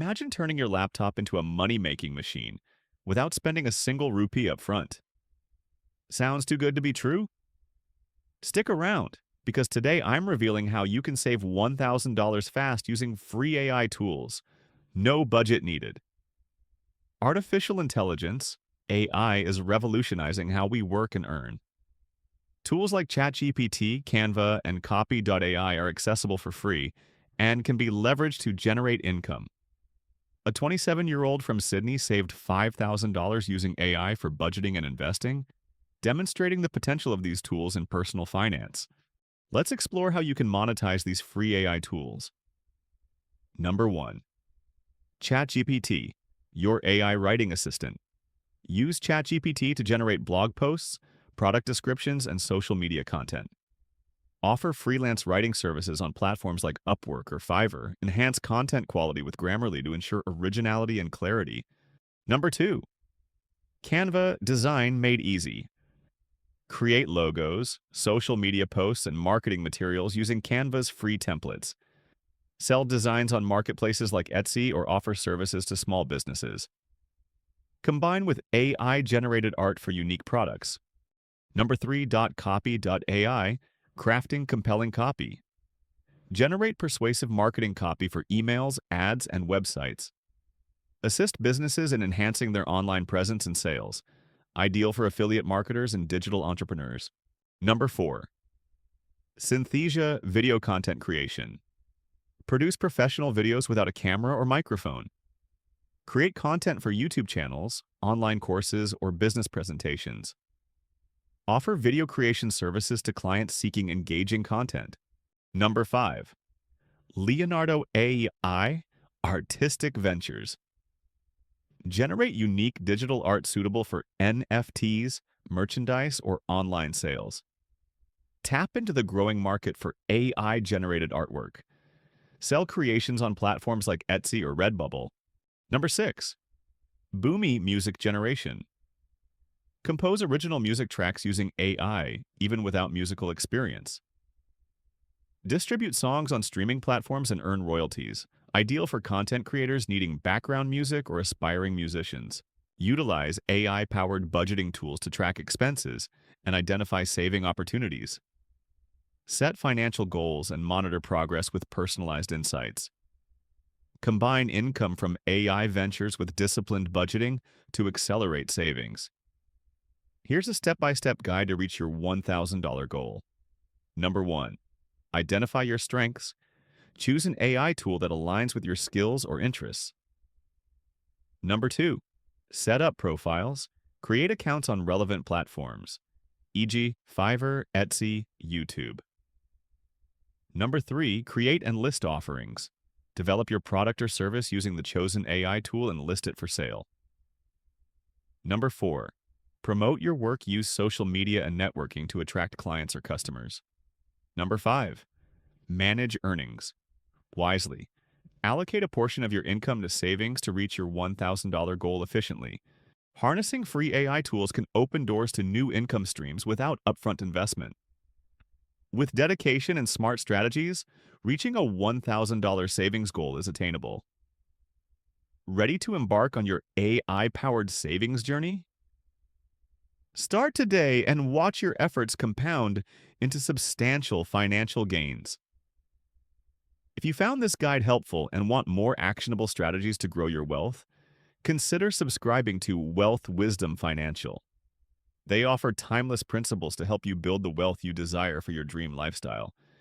Imagine turning your laptop into a money-making machine without spending a single rupee up front. Sounds too good to be true? Stick around, because today I'm revealing how you can save $1,000 fast using free AI tools. No budget needed. Artificial intelligence, AI, is revolutionizing how we work and earn. Tools like ChatGPT, Canva, and Copy.ai are accessible for free and can be leveraged to generate income. A 27-year-old from Sydney saved $5,000 using AI for budgeting and investing, demonstrating the potential of these tools in personal finance. Let's explore how you can monetize these free AI tools. Number 1. ChatGPT, your AI writing assistant. Use ChatGPT to generate blog posts, product descriptions, and social media content. Offer freelance writing services on platforms like Upwork or Fiverr. Enhance content quality with Grammarly to ensure originality and clarity. Number 2. Canva Design Made Easy. Create logos, social media posts, and marketing materials using Canva's free templates. Sell designs on marketplaces like Etsy or offer services to small businesses. Combine with AI-generated art for unique products. Number 3. Copy.ai, crafting compelling copy. Generate persuasive marketing copy for emails, ads, and websites. Assist businesses in enhancing their online presence and sales. Ideal for affiliate marketers and digital entrepreneurs. Number 4. Synthesia video content creation. Produce professional videos without a camera or microphone. Create content for YouTube channels, online courses, or business presentations. Offer video creation services to clients seeking engaging content. Number 5. Leonardo AI Artistic Ventures. Generate unique digital art suitable for NFTs, merchandise, or online sales. Tap into the growing market for AI-generated artwork. Sell creations on platforms like Etsy or Redbubble. Number 6. Boomy Music Generation. Compose original music tracks using AI, even without musical experience. Distribute songs on streaming platforms and earn royalties, ideal for content creators needing background music or aspiring musicians. Utilize AI-powered budgeting tools to track expenses and identify saving opportunities. Set financial goals and monitor progress with personalized insights. Combine income from AI ventures with disciplined budgeting to accelerate savings. Here's a step-by-step guide to reach your $1,000 goal. Number 1. Identify your strengths. Choose an AI tool that aligns with your skills or interests. Number 2. Set up profiles. Create accounts on relevant platforms, e.g., Fiverr, Etsy, YouTube. Number 3. Create and list offerings. Develop your product or service using the chosen AI tool and list it for sale. Number 4. Promote your work. Use social media and networking to attract clients or customers. Number 5. Manage earnings wisely. Allocate a portion of your income to savings to reach your $1,000 goal efficiently. Harnessing free AI tools can open doors to new income streams without upfront investment. With dedication and smart strategies, reaching a $1,000 savings goal is attainable. Ready to embark on your AI-powered savings journey? Start today and watch your efforts compound into substantial financial gains. If you found this guide helpful and want more actionable strategies to grow your wealth, consider subscribing to Wealth Wisdom Financial. They offer timeless principles to help you build the wealth you desire for your dream lifestyle.